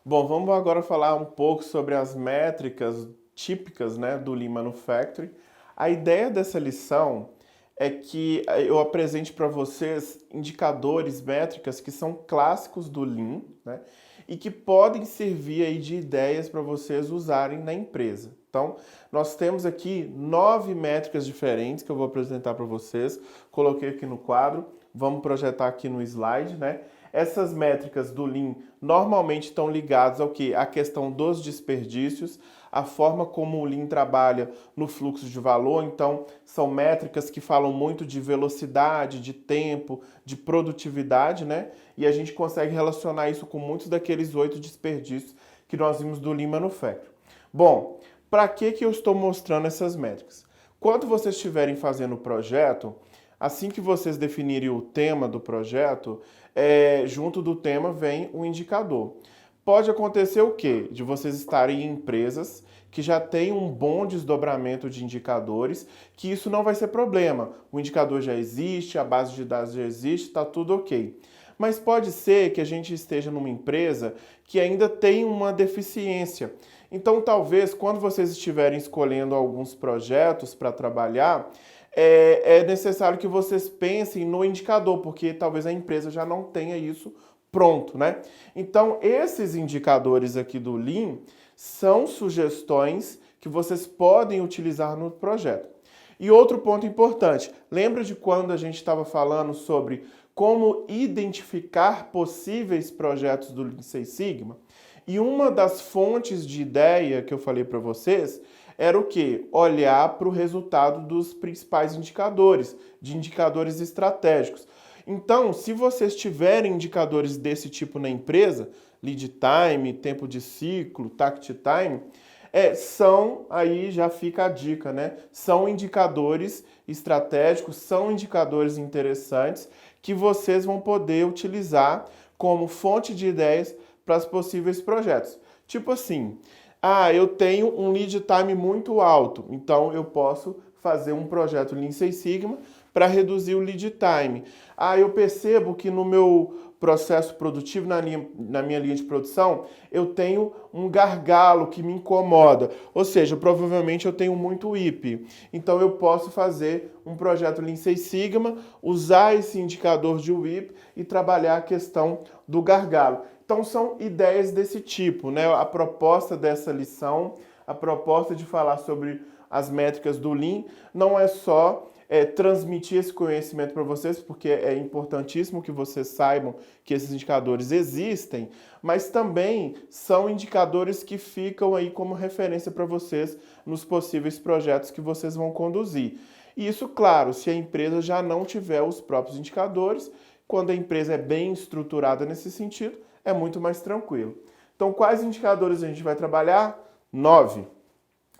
Bom, vamos agora falar um pouco sobre as métricas típicas, né, do Lean Manufacturing. A ideia dessa lição é que eu apresente para vocês indicadores, métricas que são clássicos do Lean, né, e que podem servir aí de ideias para vocês usarem na empresa. Então, nós temos aqui 9 métricas diferentes que eu vou apresentar para vocês. Coloquei aqui no quadro, vamos projetar aqui no slide, né? Essas métricas do Lean normalmente estão ligadas ao que? A questão dos desperdícios, a forma como o Lean trabalha no fluxo de valor. Então, são métricas que falam muito de velocidade, de tempo, de produtividade, né? E a gente consegue relacionar isso com muitos daqueles 8 desperdícios que nós vimos do Lean Manufacturing. Bom, para que eu estou mostrando essas métricas? Quando vocês estiverem fazendo o projeto, assim que vocês definirem o tema do projeto, junto do tema vem o indicador. Pode acontecer o quê? De vocês estarem em empresas que já têm um bom desdobramento de indicadores, que isso não vai ser problema. O indicador já existe, a base de dados já existe, está tudo ok. Mas pode ser que a gente esteja numa empresa que ainda tem uma deficiência. Então, talvez, quando vocês estiverem escolhendo alguns projetos para trabalhar, é necessário que vocês pensem no indicador, porque talvez a empresa já não tenha isso pronto, né? Então, esses indicadores aqui do Lean são sugestões que vocês podem utilizar no projeto. E outro ponto importante, lembra de quando a gente estava falando sobre como identificar possíveis projetos do Lean Six Sigma? E uma das fontes de ideia que eu falei para vocês era o quê? Olhar para o resultado dos principais indicadores, de indicadores estratégicos. Então, se vocês tiverem indicadores desse tipo na empresa, lead time, tempo de ciclo, takt time, são, aí já fica a dica, né? São indicadores estratégicos, são indicadores interessantes que vocês vão poder utilizar como fonte de ideias para os possíveis projetos. Tipo assim, eu tenho um lead time muito alto, então eu posso fazer um projeto Lean Six Sigma para reduzir o lead time. Eu percebo que no meu processo produtivo, na minha linha de produção, eu tenho um gargalo que me incomoda. Ou seja, provavelmente eu tenho muito WIP. Então eu posso fazer um projeto Lean Six Sigma, usar esse indicador de WIP e trabalhar a questão do gargalo. Então são ideias desse tipo, né? A proposta dessa lição, a proposta de falar sobre as métricas do Lean, não é só transmitir esse conhecimento para vocês, porque é importantíssimo que vocês saibam que esses indicadores existem, mas também são indicadores que ficam aí como referência para vocês nos possíveis projetos que vocês vão conduzir. E isso, claro, se a empresa já não tiver os próprios indicadores, quando a empresa é bem estruturada nesse sentido, é muito mais tranquilo. Então, quais indicadores a gente vai trabalhar? 9.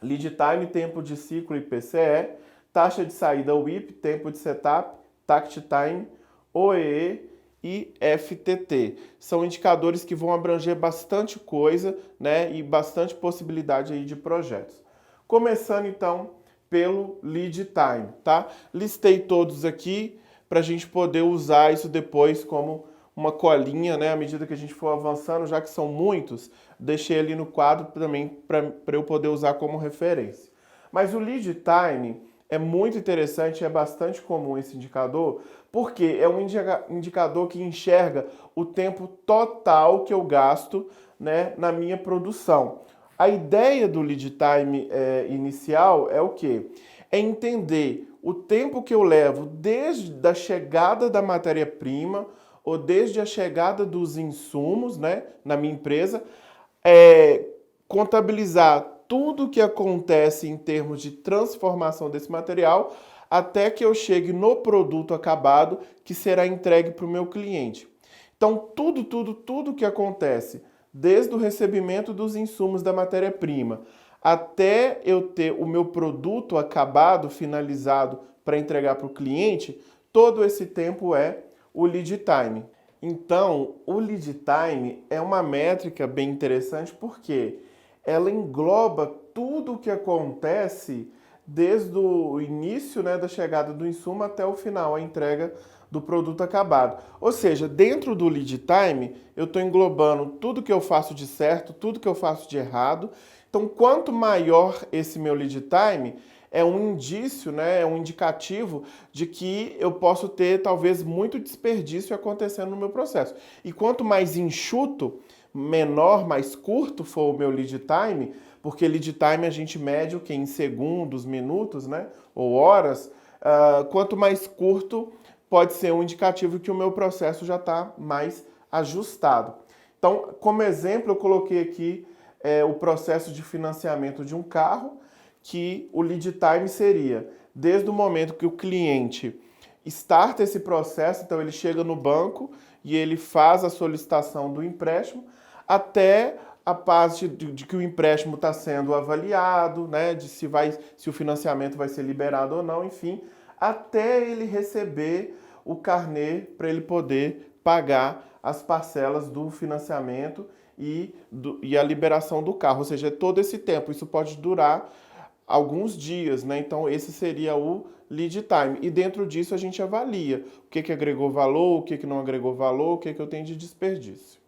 Lead time, tempo de ciclo e PCE, taxa de saída WIP, tempo de setup, takt time, OEE e FTT. São indicadores que vão abranger bastante coisa, né, e bastante possibilidade aí de projetos. Começando então pelo lead time, tá? Listei todos aqui para a gente poder usar isso depois como uma colinha, né? À medida que a gente for avançando, já que são muitos, deixei ali no quadro também para eu poder usar como referência. Mas o lead time é muito interessante, é bastante comum esse indicador, porque é um indicador que enxerga o tempo total que eu gasto, né, na minha produção. A ideia do lead time inicial é o quê? É entender o tempo que eu levo desde a chegada da matéria-prima ou desde a chegada dos insumos, né, na minha empresa, contabilizar tudo o que acontece em termos de transformação desse material até que eu chegue no produto acabado que será entregue para o meu cliente. Então, tudo que acontece, desde o recebimento dos insumos da matéria-prima até eu ter o meu produto acabado, finalizado para entregar para o cliente, todo esse tempo é o lead time. Então, o lead time é uma métrica bem interessante porque ela engloba tudo o que acontece desde o início, né, da chegada do insumo até o final, a entrega do produto acabado. Ou seja, dentro do lead time, eu estou englobando tudo que eu faço de certo, tudo que eu faço de errado. Então, quanto maior esse meu lead time, é um indício, né, é um indicativo de que eu posso ter talvez muito desperdício acontecendo no meu processo. E quanto mais enxuto, menor, mais curto for o meu lead time, porque lead time a gente mede o que? Em segundos, minutos, né, ou horas, quanto mais curto, pode ser um indicativo que o meu processo já está mais ajustado. Então, como exemplo, eu coloquei aqui o processo de financiamento de um carro, que o lead time seria desde o momento que o cliente starta esse processo, então ele chega no banco e ele faz a solicitação do empréstimo, até a parte de que o empréstimo está sendo avaliado, né, de se o financiamento vai ser liberado ou não, enfim, até ele receber o carnê para ele poder pagar as parcelas do financiamento e a liberação do carro. Ou seja, é todo esse tempo. Isso pode durar alguns dias, né? Então, esse seria o lead time. E dentro disso a gente avalia o que agregou valor, o que não agregou valor, o que eu tenho de desperdício.